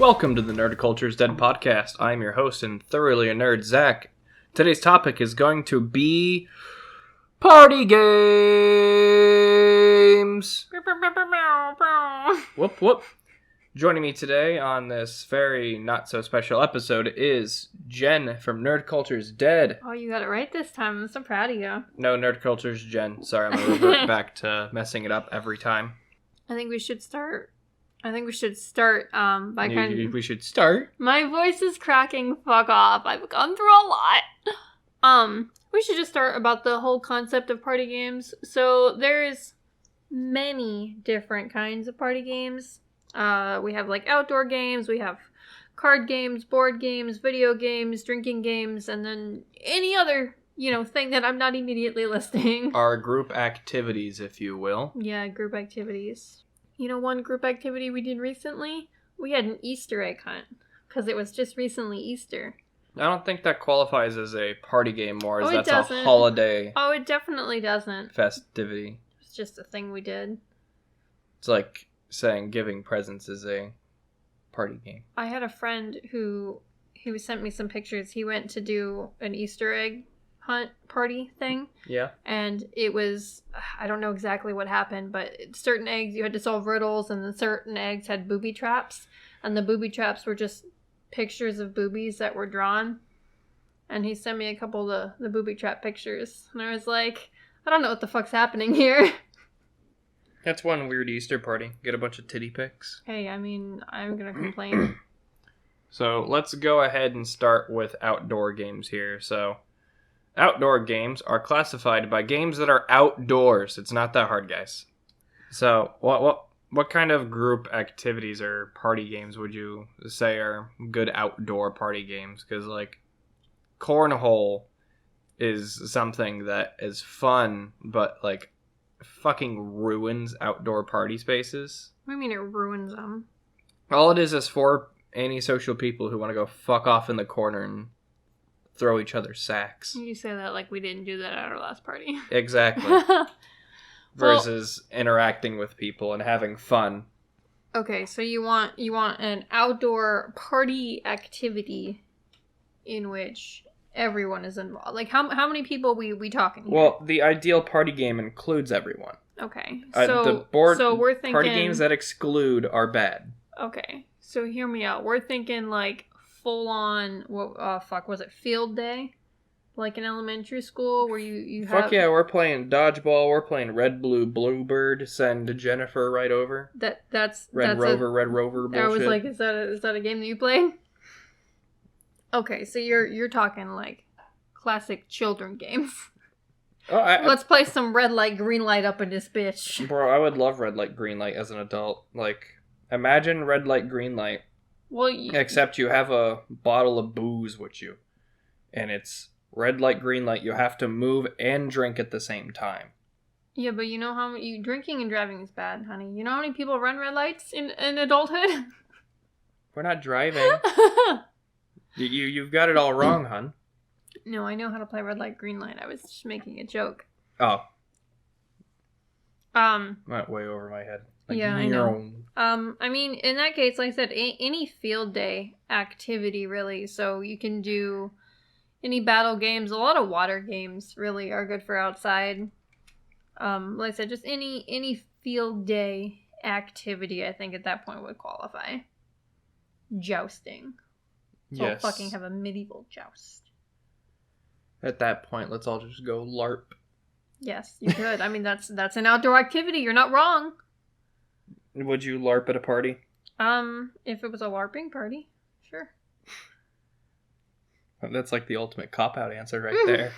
Welcome to the Nerd Culture's Dead podcast. I'm your host and thoroughly a nerd, Zach. Today's topic is going to be party games. Whoop whoop. Joining me today on this very not so special episode is Jen from Nerd Culture's Dead. Oh, you got it right this time. I'm so proud of you. No, Nerd Culture's Jen. Sorry, I'm going to revert back to messing it up every time. I think we should start by We should start. My voice is cracking. Fuck off. I've gone through a lot. We should just start about the whole concept of party games. So there's many different kinds of party games. We have like outdoor games, we have card games, board games, video games, drinking games, and then any other, thing that I'm not immediately listing. Our group activities, if you will. Yeah, group activities. One group activity we did recently? We had an Easter egg hunt, because it was just recently Easter. I don't think that qualifies as a party game more, as that's doesn't. a holiday Oh, it definitely doesn't. festivity. It's just a thing we did. It's like saying giving presents is a party game. I had a friend who sent me some pictures. He went to do an Easter egg hunt party thing. Yeah. And it was, I don't know exactly what happened, but certain eggs, you had to solve riddles, and then certain eggs had booby traps. And the booby traps were just pictures of boobies that were drawn. And he sent me a couple of the booby trap pictures. And I was like, I don't know what the fuck's happening here. That's one weird Easter party. Get a bunch of titty pics. Hey, I'm gonna complain. So let's go ahead and start with outdoor games here. So outdoor games are classified by games that are outdoors. It's not that hard, guys. So what kind of group activities or party games would you say are good outdoor party games? Because like cornhole is something that is fun, but like fucking ruins outdoor party spaces. What do you mean it ruins them? All it is for antisocial people who want to go fuck off in the corner and throw each other sacks. You say that like we didn't do that at our last party. Exactly. Versus interacting with people and having fun. Okay, so you want an outdoor party activity in which everyone is involved. Like how many people we talking here? Well, the ideal party game includes everyone. Okay. So we're thinking party games that exclude are bad. Okay. So hear me out. We're thinking like full on was it field day? Like in elementary school where you have... Fuck yeah, we're playing dodgeball, we're playing Red Blue Bluebird, send Jennifer right over. That's Red Rover bullshit. I was like, is that a game that you play? Okay, so you're talking like classic children games. Oh, Let's play some red light, green light up in this bitch. Bro, I would love red light, green light as an adult. Like, imagine red light, green light. Well, except you have a bottle of booze with you. And it's red light, green light. You have to move and drink at the same time. Yeah, but you know how drinking and driving is bad, honey. You know how many people run red lights in adulthood? We're not driving. You've got it all wrong, hun. No, I know how to play red light, green light. I was just making a joke. Oh. Went way over my head. Like, yeah, I know. I mean, in that case, like I said, any field day activity, really. So you can do any battle games. A lot of water games, really, are good for outside. Like I said, just any field day activity, I think, at that point would qualify. Jousting. So yes. I'll fucking have a medieval joust. At that point, let's all just go LARP. Yes, you could. I mean, that's an outdoor activity. You're not wrong. Would you LARP at a party? If it was a LARPing party, sure. That's like the ultimate cop-out answer right there.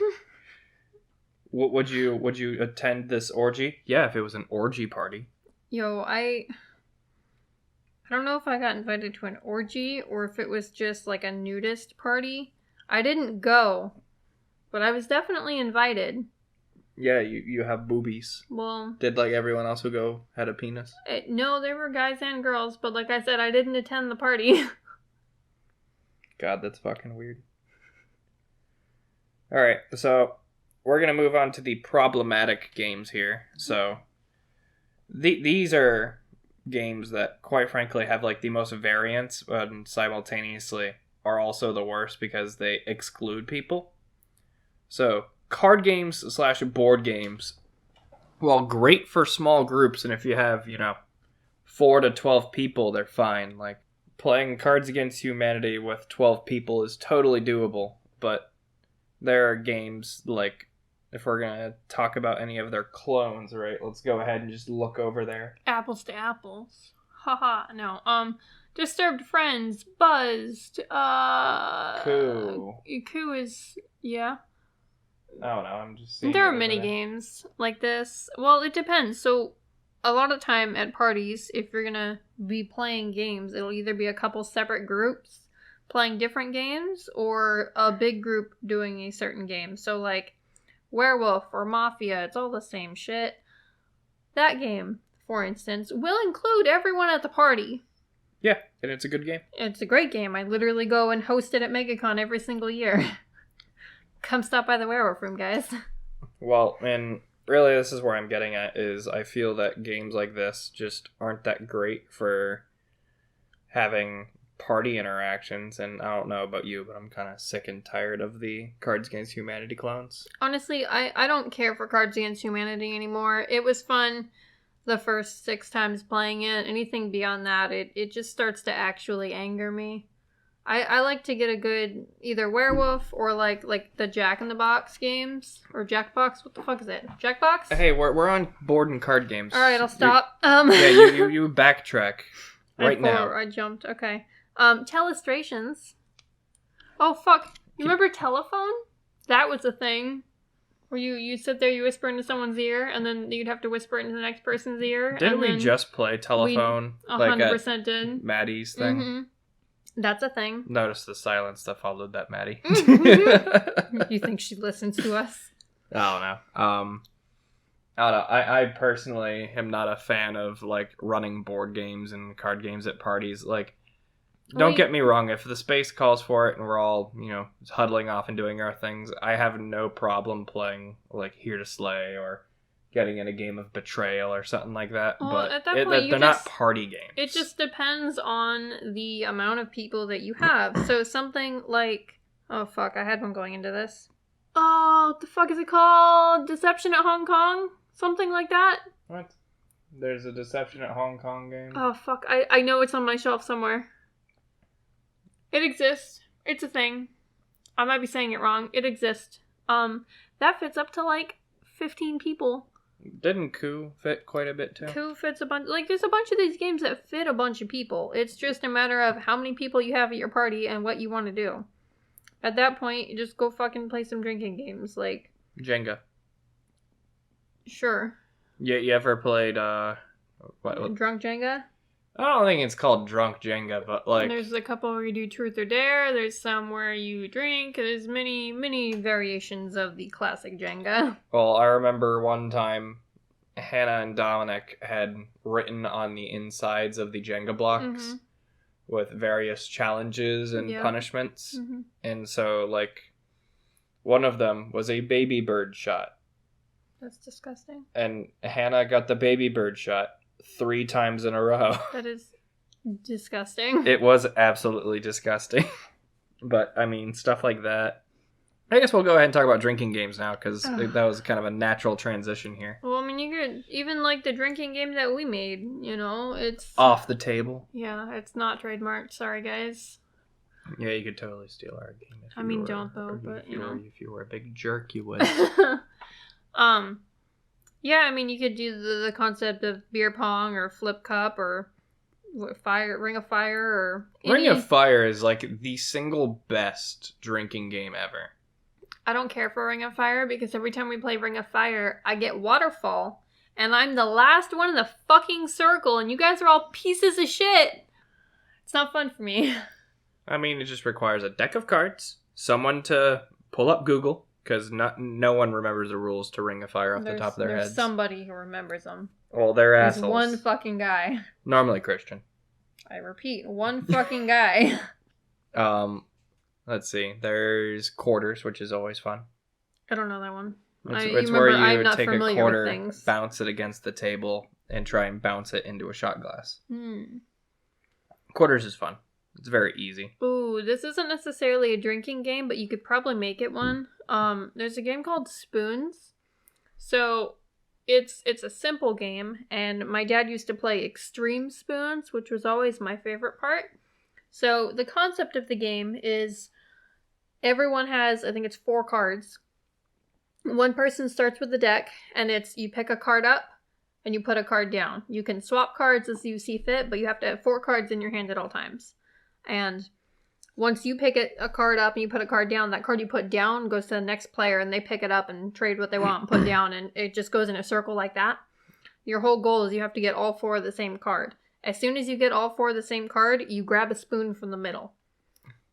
Would you attend this orgy? Yeah, if it was an orgy party. Yo, I don't know if I got invited to an orgy or if it was just like a nudist party. I didn't go, but I was definitely invited. Yeah, you have boobies. Well... Did like everyone else who go had a penis? No, there were guys and girls, but like I said, I didn't attend the party. God, that's fucking weird. Alright, so we're going to move on to the problematic games here. So, these are games that, quite frankly, have like the most variance, but simultaneously are also the worst because they exclude people. So, card games / board games, while great for small groups, and if you have, 4 to 12 people, they're fine. Like, playing Cards Against Humanity with 12 people is totally doable, but there are games like, if we're going to talk about any of their clones, right, let's go ahead and just look over there. Apples to apples. Haha, no. Disturbed Friends, Buzzed, Coup. Coup is, yeah. I don't know, I'm just seeing There are it mini over there. games like this. Well, it depends. So, a lot of time at parties, if you're gonna be playing games, it'll either be a couple separate groups playing different games, or a big group doing a certain game. So, like, Werewolf or Mafia, it's all the same shit. That game, for instance, will include everyone at the party. Yeah, and it's a good game. It's a great game. I literally go and host it at MegaCon every single year. Come stop by the Werewolf Room, guys. Well, and really this is where I'm getting at, is I feel that games like this just aren't that great for having party interactions, and I don't know about you, but I'm kind of sick and tired of the Cards Against Humanity clones. Honestly, I don't care for Cards Against Humanity anymore. It was fun the first 6 times playing it. Anything beyond that, it just starts to actually anger me. I like to get a good either Werewolf or like the Jack in the Box games or Jackbox. What the fuck is it? Jackbox? Hey, we're on board and card games. All right, I'll stop. Yeah, you backtrack right now. I jumped. Okay. Telestrations. Oh fuck! You remember telephone? That was a thing. Where you sit there, you whisper into someone's ear, and then you'd have to whisper it into the next person's ear. Didn't we just play telephone? 100% did. Maddie's thing. Mm-hmm. That's a thing. Notice the silence that followed that, Maddie. You think she listens to us? I don't know. I don't know. I personally am not a fan of like running board games and card games at parties. Like, don't get me wrong. If the space calls for it and we're all, huddling off and doing our things, I have no problem playing like Here to Slay or getting in a game of Betrayal or something like that. Well, but at that point, they're not party games. It just depends on the amount of people that you have. So something like, oh fuck, I had one going into this. Oh, what the fuck is it called? Deception at Hong Kong? Something like that? What? There's a Deception at Hong Kong game? Oh fuck, I know it's on my shelf somewhere. It exists. It's a thing. I might be saying it wrong. It exists. That fits up to like 15 people. Didn't Coup fit quite a bit too? Coup fits a bunch. Like, there's a bunch of these games that fit a bunch of people. It's just a matter of how many people you have at your party and what you want to do. At that point, you just go fucking play some drinking games. Like, Jenga. Sure. Yeah, you ever played what? Drunk Jenga? I don't think it's called Drunk Jenga, but like, There's a couple where you do Truth or Dare. There's some where you drink. There's many variations of the classic Jenga. Well, I remember one time Hannah and Dominic had written on the insides of the Jenga blocks with various challenges and punishments. Mm-hmm. And so, like, one of them was a baby bird shot. That's disgusting. And Hannah got the baby bird shot 3 times in a row. That is disgusting. It was absolutely disgusting. But, I mean, stuff like that. I guess we'll go ahead and talk about drinking games now, because that was kind of a natural transition here. Well, I mean, you could, even like the drinking game that we made, it's... Off the table. Yeah, it's not trademarked. Sorry, guys. Yeah, you could totally steal our game. I mean, don't though, but, If you were a big jerk, you would. Yeah, I mean, you could do the concept of beer pong or flip cup or Ring of Fire or... Ring of Fire is like the single best drinking game ever. I don't care for Ring of Fire because every time we play Ring of Fire, I get Waterfall, and I'm the last one in the fucking circle, and you guys are all pieces of shit. It's not fun for me. I mean, it just requires a deck of cards, someone to pull up Google, because no one remembers the rules to Ring of Fire off the top of their heads. There's somebody who remembers them. Well, they're There's assholes. one fucking guy. Normally Christian. I repeat, one fucking guy. Let's see. There's quarters, which is always fun. I don't know that one. It's where I'm you not take a familiar with quarter, things. bounce it against the table, and try and bounce it into a shot glass. Hmm. Quarters is fun. It's very easy. Ooh, this isn't necessarily a drinking game, but you could probably make it one. There's a game called Spoons. So it's a simple game, and my dad used to play Extreme Spoons, which was always my favorite part. So the concept of the game is everyone has, I think it's 4 cards. One person starts with the deck, and it's you pick a card up and you put a card down. You can swap cards as you see fit, but you have to have 4 cards in your hand at all times. And once you pick a card up and you put a card down, that card you put down goes to the next player, and they pick it up and trade what they want and put down, and it just goes in a circle like that. Your whole goal is you have to get all 4 of the same card. As soon as you get all 4 of the same card, you grab a spoon from the middle.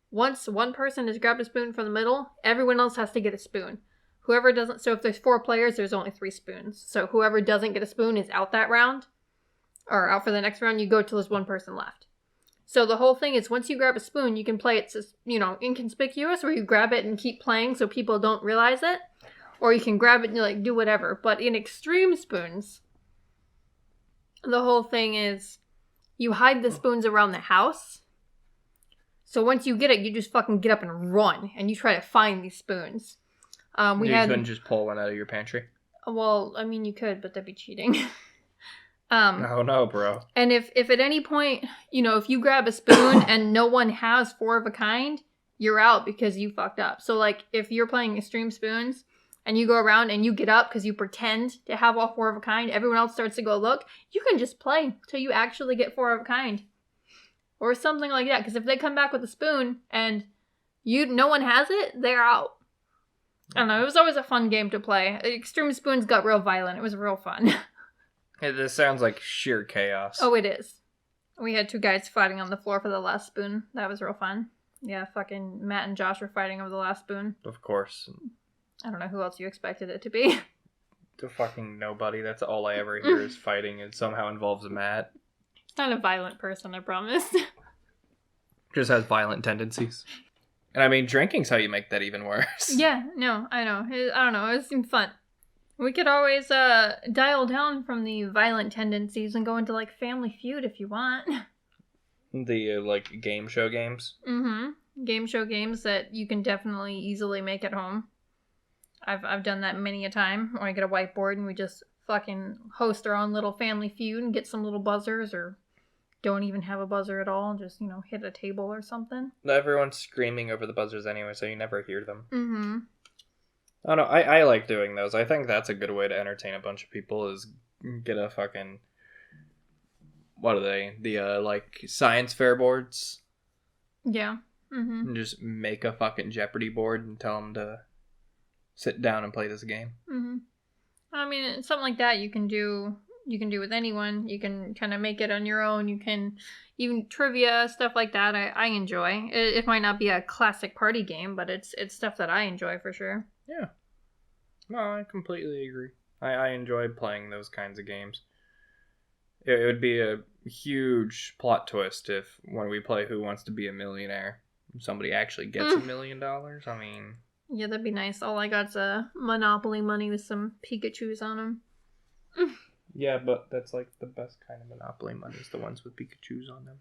Once one person has grabbed a spoon from the middle, everyone else has to get a spoon. Whoever doesn't, so if there's 4 players, there's only 3 spoons. So whoever doesn't get a spoon is out that round, or out for the next round. You go till there's 1 person left. So the whole thing is once you grab a spoon, you can play it, inconspicuous, where you grab it and keep playing so people don't realize it. Or you can grab it and do whatever. But in Extreme Spoons, the whole thing is you hide the spoons around the house. So once you get it, you just fucking get up and run, and you try to find these spoons. You couldn't just pull one out of your pantry? Well, I mean, you could, but that'd be cheating. Oh no, bro. And if at any point, if you grab a spoon and no one has 4 of a kind, you're out because you fucked up. So, if you're playing Extreme Spoons and you go around and you get up because you pretend to have all 4 of a kind, everyone else starts to go look, you can just play till you actually get 4 of a kind. Or something like that. Because if they come back with a spoon and no one has it, they're out. I don't know, it was always a fun game to play. Extreme Spoons got real violent. It was real fun. Hey, this sounds like sheer chaos. Oh, it is. We had 2 guys fighting on the floor for the last spoon. That was real fun. Yeah, fucking Matt and Josh were fighting over the last spoon. Of course. I don't know who else you expected it to be. To fucking nobody. That's all I ever hear is fighting. It somehow involves Matt. He's not a violent person, I promise. Just has violent tendencies. And I mean, drinking's how you make that even worse. Yeah, no, I know. I don't know, it seemed fun. We could always dial down from the violent tendencies and go into, Family Feud if you want. The, game show games? Mm-hmm. Game show games that you can definitely easily make at home. I've done that many a time. Or I get a whiteboard and we just fucking host our own little Family Feud and get some little buzzers, or don't even have a buzzer at all. Just, hit a table or something. Everyone's screaming over the buzzers anyway, so you never hear them. Mm-hmm. Oh no, I like doing those. I think that's a good way to entertain a bunch of people, is get a fucking... What are they? The, science fair boards? Yeah. Mm-hmm. And just make a fucking Jeopardy board and tell them to sit down and play this game. Mm-hmm. I mean, something like that you can do with anyone. You can kind of make it on your own. You can even trivia, stuff like that. I enjoy. It might not be a classic party game, but it's stuff that I enjoy for sure. Yeah. No, I completely agree. I enjoy playing those kinds of games. It would be a huge plot twist if, when we play Who Wants to Be a Millionaire, somebody actually gets $1 million. I mean... Yeah, that'd be nice. All I got's a Monopoly money with some Pikachus on them. Yeah, but that's the best kind of Monopoly money is the ones with Pikachus on them.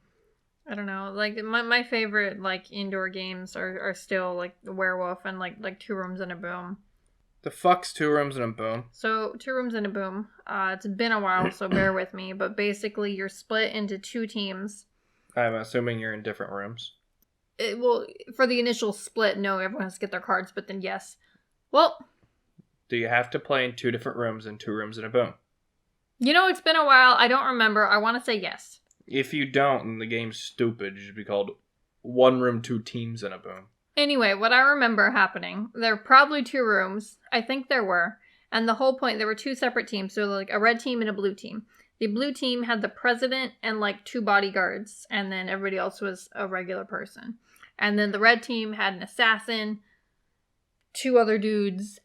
I don't know. My favorite indoor games are still the Werewolf and like 2 Rooms and a Boom. The fuck's 2 Rooms and a Boom? So 2 Rooms and a Boom. It's been a while, so bear with me. But basically, you're split into 2 teams. I'm assuming you're in different rooms. Well, for the initial split, no, everyone has to get their cards. But then yes. Well, do you have to play in 2 different rooms in 2 Rooms and a Boom? It's been a while. I don't remember. I want to say yes. If you don't, then the game's stupid. It should be called 1 Room, 2 Teams and a Boom. Anyway, what I remember happening, there were probably 2 rooms. I think there were. And the whole point, there were 2 separate teams. So a red team and a blue team. The blue team had the president and 2 bodyguards. And then everybody else was a regular person. And then the red team had an assassin, 2 other dudes,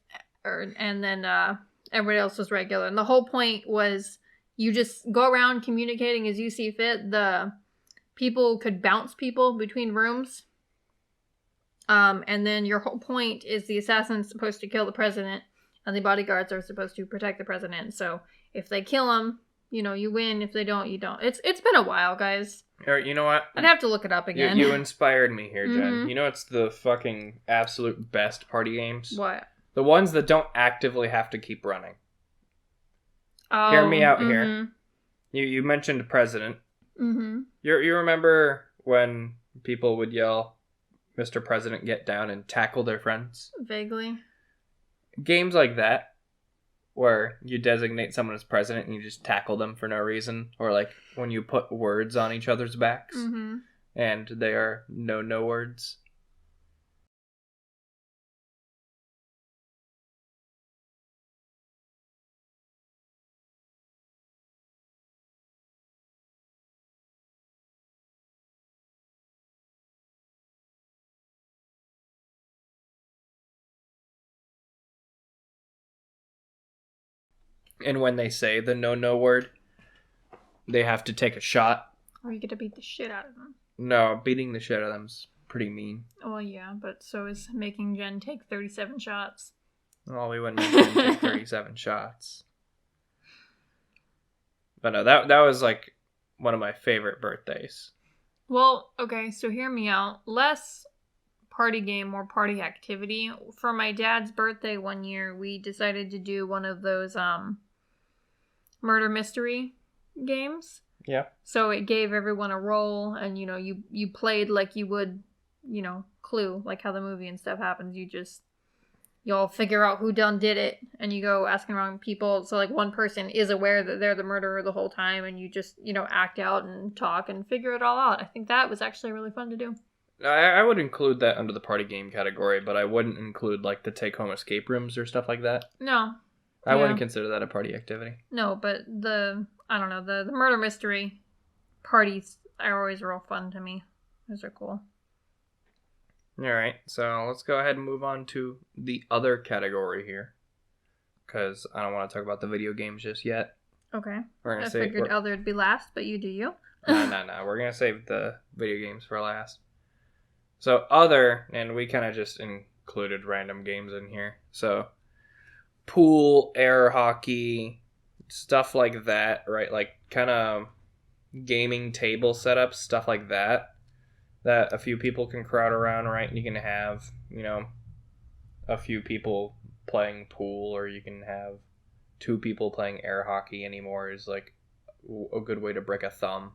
and then everybody else was regular. And the whole point was you just go around communicating as you see fit. The people could bounce people between rooms. And then your whole point is the assassin's supposed to kill the president, and the bodyguards are supposed to protect the president. So if they kill him, you win. If they don't, you don't. It's been a while, guys. Or you know what? I'd have to look it up again. You inspired me here, Jen. Mhm. You know what's the fucking absolute best party games? What? The ones that don't actively have to keep running. Oh, Hear me out here. You mentioned President. Mm-hmm. You remember when people would yell, "Mr. President, get down," and tackle their friends? Vaguely. Games like that, where you designate someone as president and you just tackle them for no reason, or like when you put words on each other's backs, and they are no words. And when they say the no word, they have to take a shot. Or you get to beat the shit out of them. No, beating the shit out of them's pretty mean. Well, yeah, but so is making Jen take 37 shots. Well, we wouldn't make Jen take 37 shots. But no, that was like one of my favorite birthdays. Well, okay, so hear me out. Less party game, more party activity. For my dad's birthday one year, we decided to do one of those murder mystery games. Yeah. So it gave everyone a role, and you played like you would, Clue, like how the movie and stuff happens. You all figure out who did it, and you go asking around people. So like one person is aware that they're the murderer the whole time, and you just act out and talk and figure it all out. I think that was actually really fun to do. I would include that under the party game category, but I wouldn't include like the take home escape rooms or stuff like that. No. I wouldn't consider that a party activity. No, but the murder mystery parties are always real fun to me. Those are cool. Alright, so let's go ahead and move on to the other category here. Because I don't want to talk about the video games just yet. Okay. I figured other would be last, but you do you. No. We're going to save the video games for last. So other, and we kind of just included random games in here. So pool, air hockey, stuff like that, right? Like kind of gaming table setups, stuff like that a few people can crowd around, right? And you can have, a few people playing pool, or you can have 2 people playing air hockey anymore is like a good way to break a thumb.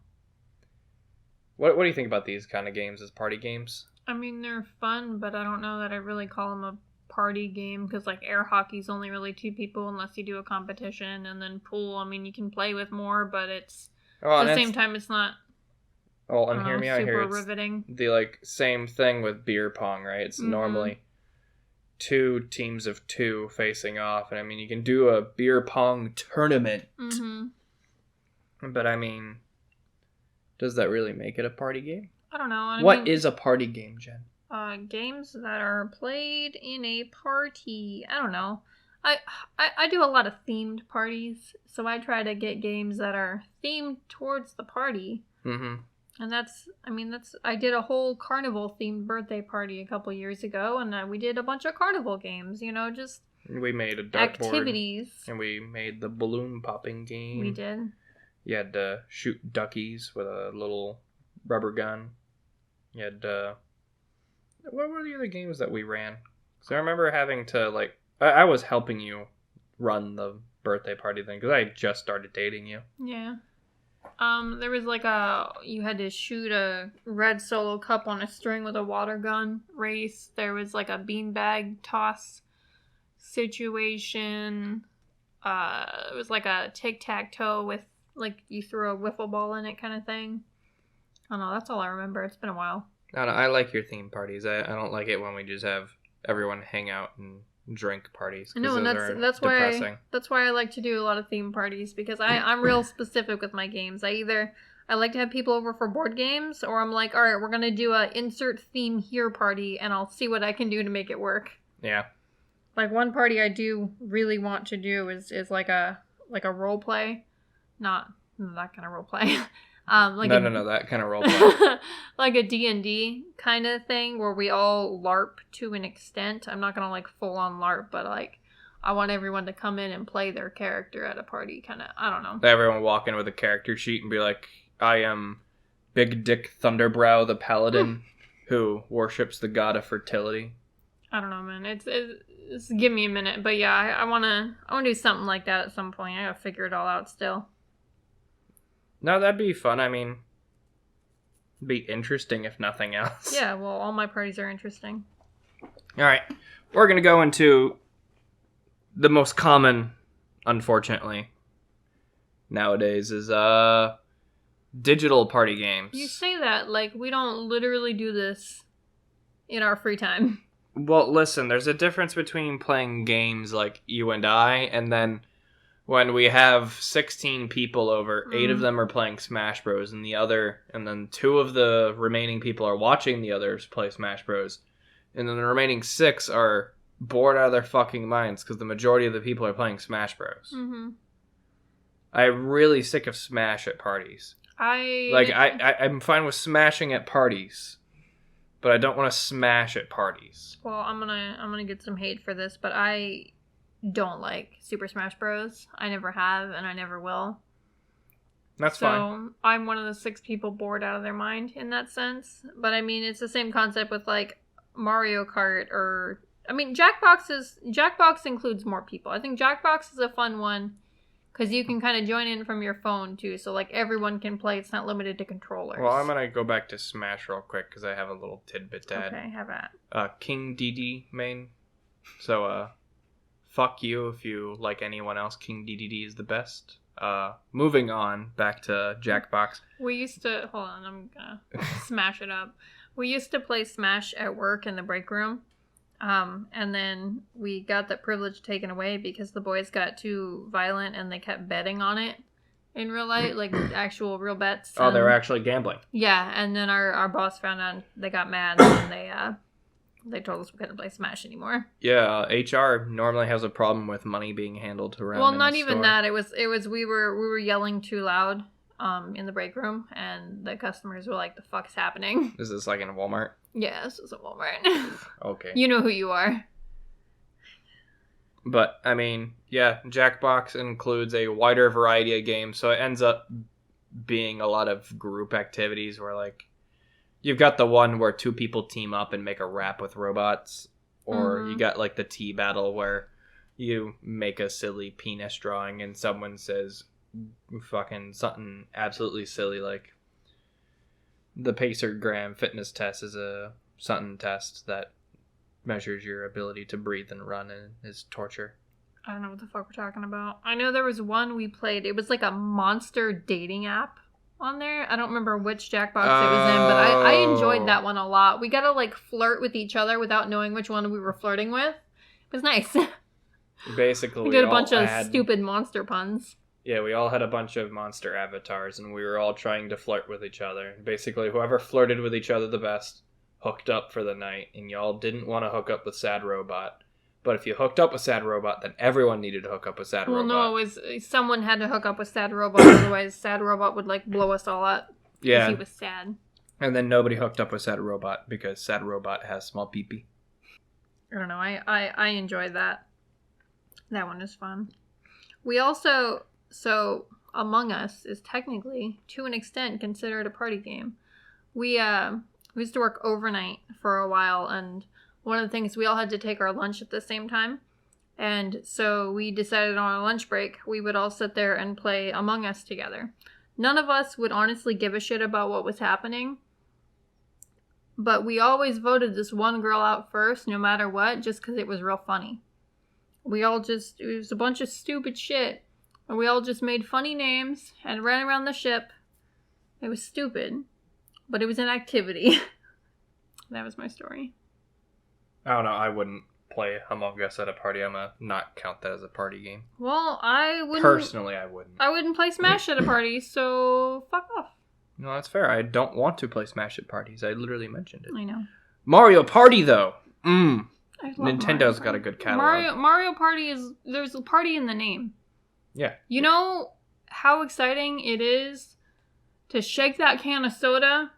What do you think about these kind of games as party games? I mean, they're fun, but I don't know that I really call them a party game, because like air hockey's only really 2 people unless you do a competition, and then pool, I mean, you can play with more, but it's at the same time it's not hear me out here, super riveting. The like same thing with beer pong, right? It's normally 2 teams of 2 facing off, and I mean you can do a beer pong tournament, but I mean, does that really make it a party game? I don't know. What is a party game, Jen? Games that are played in a party. I don't know. I do a lot of themed parties, so I try to get games that are themed towards the party. Mm-hmm. And I did a whole carnival themed birthday party a couple years ago, and we did a bunch of carnival games, just we made a dartboard activities. And we made the balloon popping game. We did. You had to shoot duckies with a little rubber gun. You had what were the other games that we ran? So I remember having to I was helping you run the birthday party thing because I just started dating you. Yeah. There was you had to shoot a red Solo cup on a string with a water gun race. There was like a beanbag toss situation. It was like a tic-tac-toe with you threw a wiffle ball in it kind of thing. I don't know, that's all I remember. It's been a while. I like your theme parties. I don't like it when we just have everyone hang out and drink parties. No, and that's why I like to do a lot of theme parties, because I'm real specific with my games. I like to have people over for board games, or I'm like, all right, we're gonna do a insert theme here party, and I'll see what I can do to make it work. Yeah. Like one party I do really want to do is like a role play, not that kind of role play. No, that kind of role play. Like a D&D kind of thing where we all LARP to an extent. I'm not gonna full on LARP, but I want everyone to come in and play their character at a party, kind of. I don't know. Everyone walk in with a character sheet and be like, I am Big Dick Thunderbrow the Paladin who worships the god of fertility. I don't know, man. It's give me a minute, but yeah, I wanna do something like that at some point. I gotta figure it all out still. No, that'd be fun. I mean, it'd be interesting if nothing else. Yeah, well, all my parties are interesting. All right, we're gonna go into the most common, unfortunately, nowadays is digital party games. You say that like we don't literally do this in our free time. Well, listen, there's a difference between playing games like you and I, and then when we have 16 people over, 8 of them are playing Smash Bros, and then 2 of the remaining people are watching the others play Smash Bros, and then the remaining 6 are bored out of their fucking minds because the majority of the people are playing Smash Bros. Mm-hmm. I'm really sick of Smash at parties. I'm fine with smashing at parties, but I don't want to smash at parties. Well, I'm gonna get some hate for this, but I don't like Super Smash Bros. I never have, and I never will. That's fine. So I'm one of the 6 people bored out of their mind in that sense. But I mean, it's the same concept with like Mario Kart or I mean, Jackbox includes more people. I think Jackbox is a fun one because you can kind of join in from your phone too. So like everyone can play. It's not limited to controllers. Well, I'm gonna go back to Smash real quick because I have a little tidbit to add. Okay, have at. King DD main. So fuck you if you like anyone else. King DDD is the best. Moving on back to Jackbox. We used to hold on. I'm gonna smash it up. We used to play Smash at work in the break room. And then we got that privilege taken away because the boys got too violent and they kept betting on it in real life, like actual real bets. Oh, they were actually gambling. Yeah, and then our boss found out and they got mad and they told us we couldn't play Smash anymore. Yeah, HR normally has a problem with money being handled around. Well, not even that. It was we were yelling too loud in the break room, and the customers were like, "The fuck's happening?" Is this like in a Walmart? Yeah, this was a Walmart. Okay. You know who you are. But, I mean, yeah, Jackbox includes a wider variety of games, so it ends up being a lot of group activities where, like, you've got the one where 2 people team up and make a rap with robots, or you got, like, the tea battle where you make a silly penis drawing and someone says fucking something absolutely silly, like, the Pacergram fitness test is a something test that measures your ability to breathe and run and is torture. I don't know what the fuck we're talking about. I know there was one we played. It was like a monster dating app on there. I don't remember which Jackbox it was in, but I enjoyed that one a lot. We got to like flirt with each other without knowing which one we were flirting with. It was nice. Basically, we did a bunch of stupid monster puns. Yeah, we all had a bunch of monster avatars, and we were all trying to flirt with each other. Basically, whoever flirted with each other the best hooked up for the night, and y'all didn't want to hook up with Sad Robot. But if you hooked up with Sad Robot, then everyone needed to hook up with Sad Robot. Well, no, it was someone had to hook up with Sad Robot, otherwise Sad Robot would like blow us all up. Yeah. He was sad. And then nobody hooked up with Sad Robot because Sad Robot has small pee-pee. I don't know. I enjoyed that. That one was fun. We also... So, Among Us is technically, to an extent, considered a party game. We used to work overnight for a while, and one of the things, we all had to take our lunch at the same time. And so we decided on our lunch break, we would all sit there and play Among Us together. None of us would honestly give a shit about what was happening. But we always voted this one girl out first, no matter what, just because it was real funny. It was a bunch of stupid shit. And we all just made funny names and ran around the ship. It was stupid, but it was an activity. That was my story. I don't know, I wouldn't play Among Us at a party. I'm gonna not count that as a party game. Well, I wouldn't... Personally, I wouldn't. I wouldn't play Smash at a party, so fuck off. No, that's fair. I don't want to play Smash at parties. I literally mentioned it. I know. Mario Party, though! Nintendo's got a good catalog. Mario Party there's a party in the name. Yeah. You know how exciting it is to shake that can of soda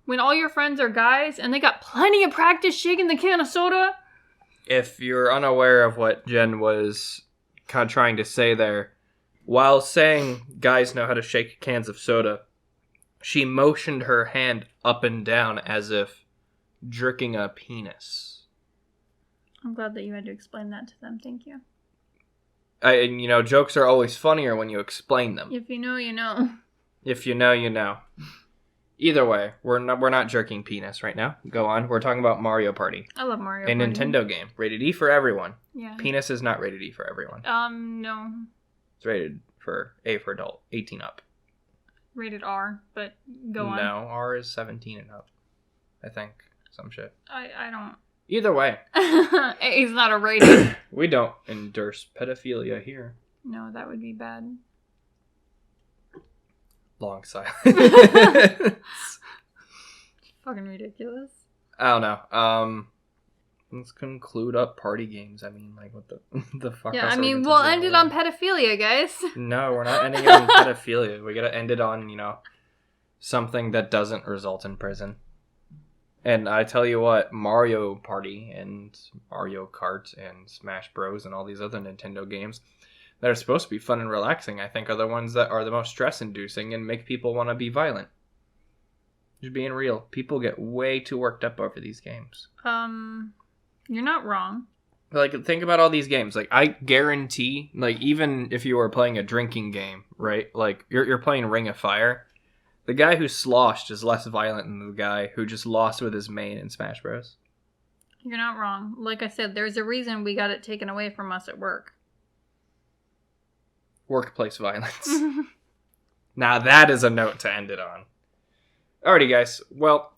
when all your friends are guys and they got plenty of practice shaking the can of soda? If you're unaware of what Jen was kind of trying to say there, while saying guys know how to shake cans of soda, she motioned her hand up and down as if jerking a penis. I'm glad that you had to explain that to them. Thank you. And jokes are always funnier when you explain them. If you know, you know. If you know, you know. Either way, we're not jerking penis right now. Go on. We're talking about Mario Party. I love Mario A Party. Nintendo game. Rated E for everyone. Yeah. Penis is not rated E for everyone. No. It's rated for A for adult. 18 up. Rated R, but go on. No, R is 17 and up. I think. Some shit. I don't. Either way. He's not a rating. We don't endorse pedophilia here. No, that would be bad. Long silence. Fucking ridiculous. I don't know. Let's conclude up party games. I mean, like, what the fuck? Yeah, else I are we mean, gonna we'll talk end it about? on pedophilia, guys. No, we're not ending it on pedophilia. We gotta end it on, something that doesn't result in prison. And I tell you what, Mario Party and Mario Kart and Smash Bros. And all these other Nintendo games that are supposed to be fun and relaxing, I think, are the ones that are the most stress-inducing and make people want to be violent. Just being real. People get way too worked up over these games. You're not wrong. Like, think about all these games. Like, I guarantee, like, even if you were playing a drinking game, right? Like, you're playing Ring of Fire. The guy who sloshed is less violent than the guy who just lost with his main in Smash Bros. You're not wrong. Like I said, there's a reason we got it taken away from us at work. Workplace violence. Now that is a note to end it on. Alrighty, guys. Well,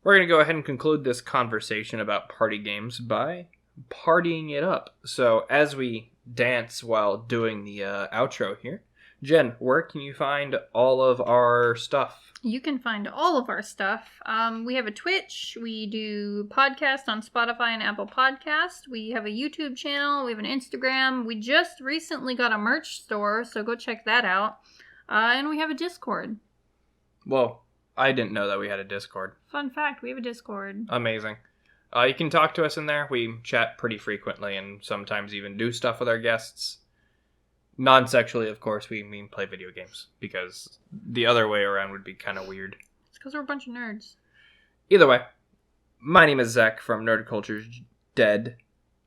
we're going to go ahead and conclude this conversation about party games by partying it up. So as we dance while doing the outro here, Jen, where can you find all of our stuff? You can find all of our stuff. We have a Twitch. We do podcasts on Spotify and Apple Podcasts. We have a YouTube channel. We have an Instagram. We just recently got a merch store, so go check that out. And we have a Discord. Whoa, I didn't know that we had a Discord. Fun fact, we have a Discord. Amazing. You can talk to us in there. We chat pretty frequently and sometimes even do stuff with our guests. Non-sexually, of course, we mean play video games, because the other way around would be kind of weird. It's because we're a bunch of nerds. Either way, my name is Zach from Nerd Culture's Dead.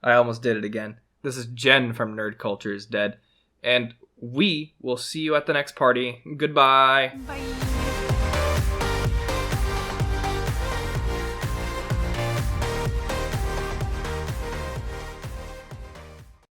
I almost did it again. This is Jen from Nerd Culture's Dead, and we will see you at the next party. Goodbye. Bye.